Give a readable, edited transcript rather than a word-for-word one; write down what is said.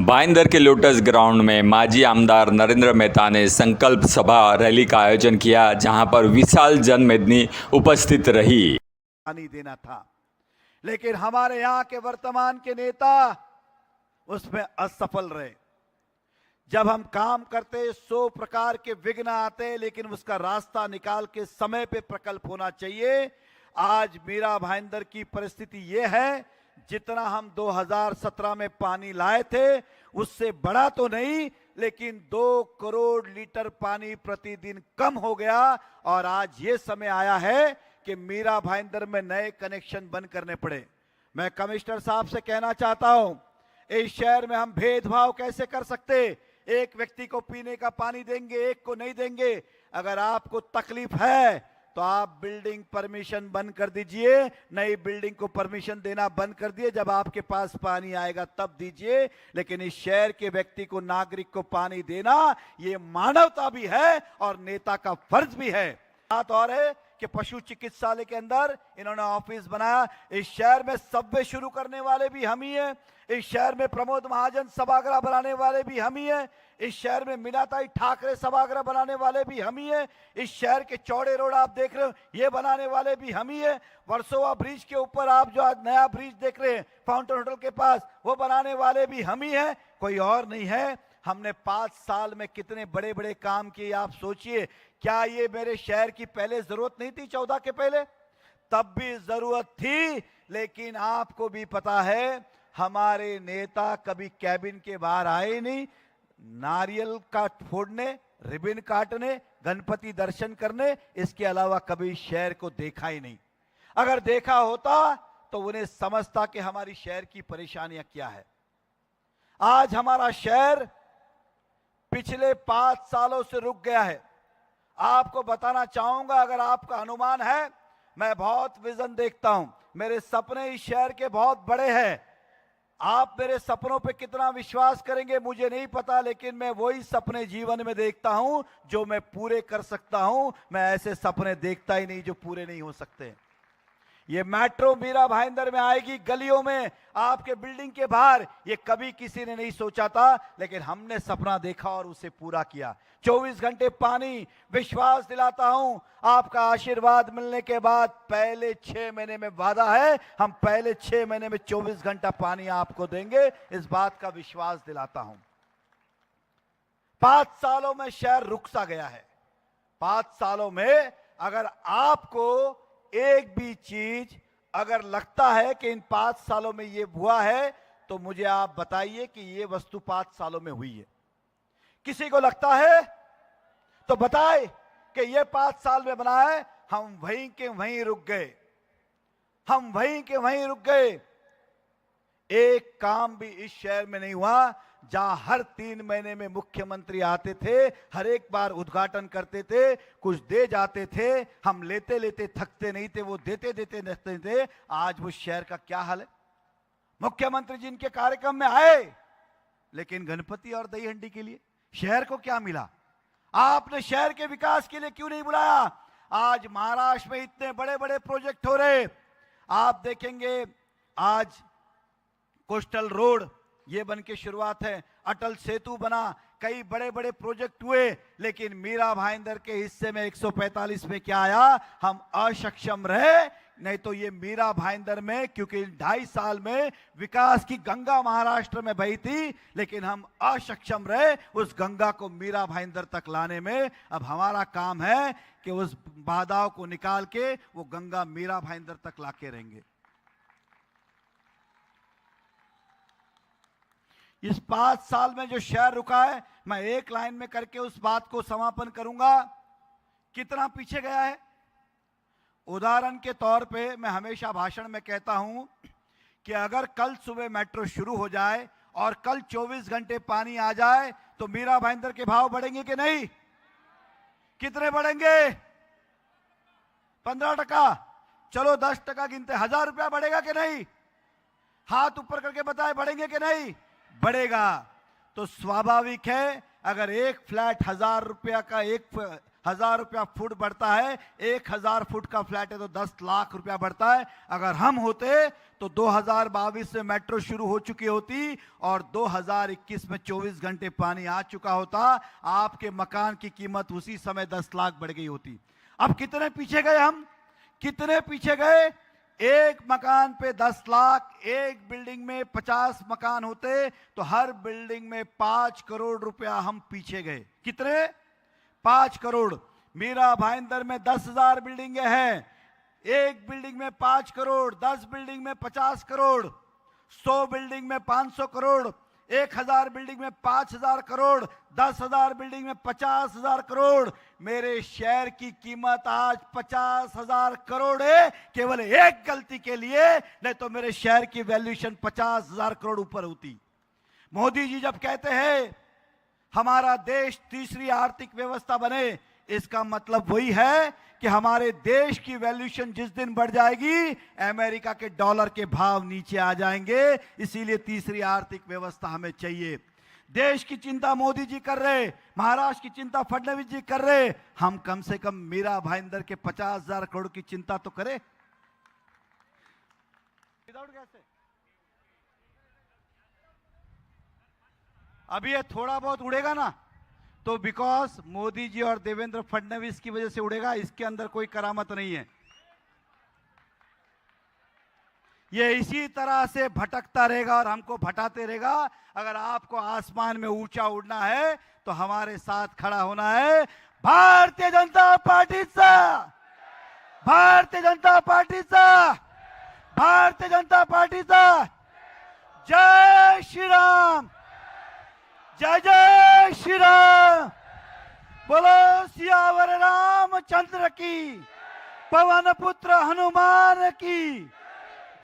भाईंदर के lotus ground में माजी आमदार नरेंद्र मेहता ने संकल्प सभा रैली का आयोजन किया, जहां पर विशाल जनमेदनी उपस्थित रही। पानी देना था, लेकिन हमारे यहाँ के वर्तमान के नेता उसमें असफल रहे। जब हम काम करते 100 प्रकार के विघ्न आते, लेकिन उसका रास्ता निकाल के समय पे प्रकल्प होना चाहिए। आज मीरा भाईंदर की परिस्थिति यह है, जितना हम 2017 में पानी लाए थे उससे बड़ा तो नहीं, लेकिन 2 करोड़ लीटर पानी प्रतिदिन कम हो गया। और आज ये समय आया है कि मीरा भाईंदर में नए कनेक्शन बंद करने पड़े। मैं कमिश्नर साहब से कहना चाहता हूं, इस शहर में हम भेदभाव कैसे कर सकते? एक व्यक्ति को पीने का पानी देंगे, एक को नहीं देंगे। अगर आपको तकलीफ है तो आप बिल्डिंग परमिशन बंद कर दीजिए, नई बिल्डिंग को परमिशन देना बंद कर दिए। जब आपके पास पानी आएगा तब दीजिए, लेकिन इस शहर के व्यक्ति को, नागरिक को पानी देना ये मानवता भी है और नेता का फर्ज भी है। बात और है कि पशु चिकित्सालय के अंदर इन्होंने ऑफिस बनाया। इस शहर में सबवे शुरू करने वाले भी हम ही हैं। इस शहर में प्रमोद महाजन सभागृह बनाने वाले भी हम ही हैं। इस शहर में मीनाताई ठाकरे सभागृह बनाने वाले भी हम ही हैं। इस शहर के चौड़े रोड आप देख रहे हो, ये बनाने वाले भी हम ही हैं। वर्सोवा ब्रिज के ऊपर आप जो आज नया ब्रिज देख रहे हैं फाउंटेन होटल के पास, वो बनाने वाले भी हम ही हैं, कोई और नहीं है। हमने 5 साल में कितने बड़े बड़े काम किए आप सोचिए। क्या ये मेरे शहर की पहले जरूरत नहीं थी? 14 के पहले तब भी जरूरत थी, लेकिन आपको भी पता है हमारे नेता कभी कैबिन के बाहर आए नहीं। नारियल का फोड़ने, रिबन काटने, गणपति दर्शन करने, इसके अलावा कभी शहर को देखा ही नहीं। अगर देखा होता तो उन्हें समझता कि हमारी शहर की परेशानियां क्या है। आज हमारा शहर पिछले 5 सालों से रुक गया है। आपको बताना चाहूंगा, अगर आपका अनुमान है, मैं बहुत विजन देखता हूं। मेरे सपने इस शहर के बहुत बड़े हैं। आप मेरे सपनों पे कितना विश्वास करेंगे मुझे नहीं पता, लेकिन मैं वही सपने जीवन में देखता हूं जो मैं पूरे कर सकता हूं। मैं ऐसे सपने देखता ही नहीं जो पूरे नहीं हो सकते। ये मेट्रो मीरा भाईंदर में आएगी, गलियों में, आपके बिल्डिंग के बाहर, ये कभी किसी ने नहीं सोचा था, लेकिन हमने सपना देखा और उसे पूरा किया। 24 घंटे पानी, विश्वास दिलाता हूं आपका आशीर्वाद मिलने के बाद पहले 6 महीने में वादा है, हम पहले 6 महीने में 24 घंटा पानी आपको देंगे, इस बात का विश्वास दिलाता हूं। 5 सालों में शहर रुक सा गया है। 5 सालों में अगर आपको एक भी चीज अगर लगता है कि इन 5 सालों में ये हुआ है, तो मुझे आप बताइए कि ये वस्तु 5 सालों में हुई है। किसी को लगता है तो बताए कि ये 5 साल में बना है। हम वहीं के वहीं रुक गए, हम वहीं के वहीं रुक गए। एक काम भी इस शहर में नहीं हुआ जहां हर 3 महीने में मुख्यमंत्री आते थे, हर एक बार उद्घाटन करते थे, कुछ दे जाते थे, हम लेते लेते थकते नहीं थे, वो देते देते थकते थे। आज वो शहर का क्या हाल है? मुख्यमंत्री जी इनके कार्यक्रम में आए, लेकिन गणपति और दही हंडी के लिए शहर को क्या मिला? आपने शहर के विकास के लिए क्यों नहीं बुलाया? आज महाराष्ट्र में इतने बड़े बड़े प्रोजेक्ट हो रहे, आप देखेंगे आज कोस्टल रोड ये बन के शुरुआत है, अटल सेतु बना, कई बड़े बड़े प्रोजेक्ट हुए, लेकिन मीरा भाईंदर के हिस्से में 145 में क्या आया? हम अक्षम रहे। नहीं तो ये मीरा भाईंदर में, क्योंकि 2.5 साल में विकास की गंगा महाराष्ट्र में बही थी, लेकिन हम अक्षम रहे उस गंगा को मीरा भाईंदर तक लाने में। अब हमारा काम है कि उस बाधाओं को निकाल के वो गंगा मीरा भाईंदर तक लाके रहेंगे। इस 5 साल में जो शहर रुका है, मैं एक लाइन में करके उस बात को समापन करूंगा। कितना पीछे गया है? उदाहरण के तौर पे मैं हमेशा भाषण में कहता हूं कि अगर कल सुबह मेट्रो शुरू हो जाए और कल 24 घंटे पानी आ जाए तो मीरा भाईंदर के भाव बढ़ेंगे कि नहीं? कितने बढ़ेंगे? 15%। चलो 10% गिनते, 1000 रुपया बढ़ेगा कि नहीं? हाथ ऊपर करके बताए, बढ़ेंगे कि नहीं? बढ़ेगा। तो स्वाभाविक है, अगर एक फ्लैट 1000 रुपया का, एक 1,000 रुपया फुट बढ़ता है, 1,000 फुट का फ्लैट है तो 10 लाख रुपया बढ़ता है। अगर हम होते तो 2022 में मेट्रो शुरू हो चुकी होती और 2021 में 24 घंटे पानी आ चुका होता। आपके मकान की कीमत उसी समय 10 लाख बढ़ गई होती। अब कितने पीछे गए हम, कितने पीछे गए? एक मकान पे 10 लाख, एक बिल्डिंग में 50 मकान होते तो हर बिल्डिंग में 5 करोड़ रुपया हम पीछे गए। कितने? 5 करोड़। मीरा भाईंदर में 10,000 बिल्डिंगें हैं, एक बिल्डिंग में 5 करोड़, 10 बिल्डिंग में 50 करोड़, 100 बिल्डिंग में 500 करोड़, 1,000 बिल्डिंग में 5,000 करोड़, 10,000 बिल्डिंग में 50,000 करोड़। मेरे शहर की कीमत आज 50,000 करोड़ है, केवल एक गलती के लिए, नहीं तो मेरे शहर की वैल्यूएशन 50,000 करोड़ ऊपर होती। मोदी जी जब कहते हैं हमारा देश तीसरी आर्थिक व्यवस्था बने, इसका मतलब वही है कि हमारे देश की वैल्यूएशन जिस दिन बढ़ जाएगी, अमेरिका के डॉलर के भाव नीचे आ जाएंगे। इसीलिए तीसरी आर्थिक व्यवस्था हमें चाहिए। देश की चिंता मोदी जी कर रहे, महाराष्ट्र की चिंता फडणवीस जी कर रहे, हम कम से कम मीरा भाईंदर के 50,000 करोड़ की चिंता तो करें। विदाउट गैस से अभी ये थोड़ा बहुत उड़ेगा ना, तो बिकॉज मोदी जी और देवेंद्र फडणवीस की वजह से उड़ेगा, इसके अंदर कोई करामत नहीं है। ये इसी तरह से भटकता रहेगा और हमको भटाते रहेगा। अगर आपको आसमान में ऊंचा उड़ना है तो हमारे साथ खड़ा होना है। भारतीय जनता पार्टीचा, भारतीय जनता पार्टीचा, भारतीय जनता पार्टीचा। जय श्री राम, जय जय श्री राम। बोलो सियावर रामचंद्र की, पवन पुत्र हनुमान की।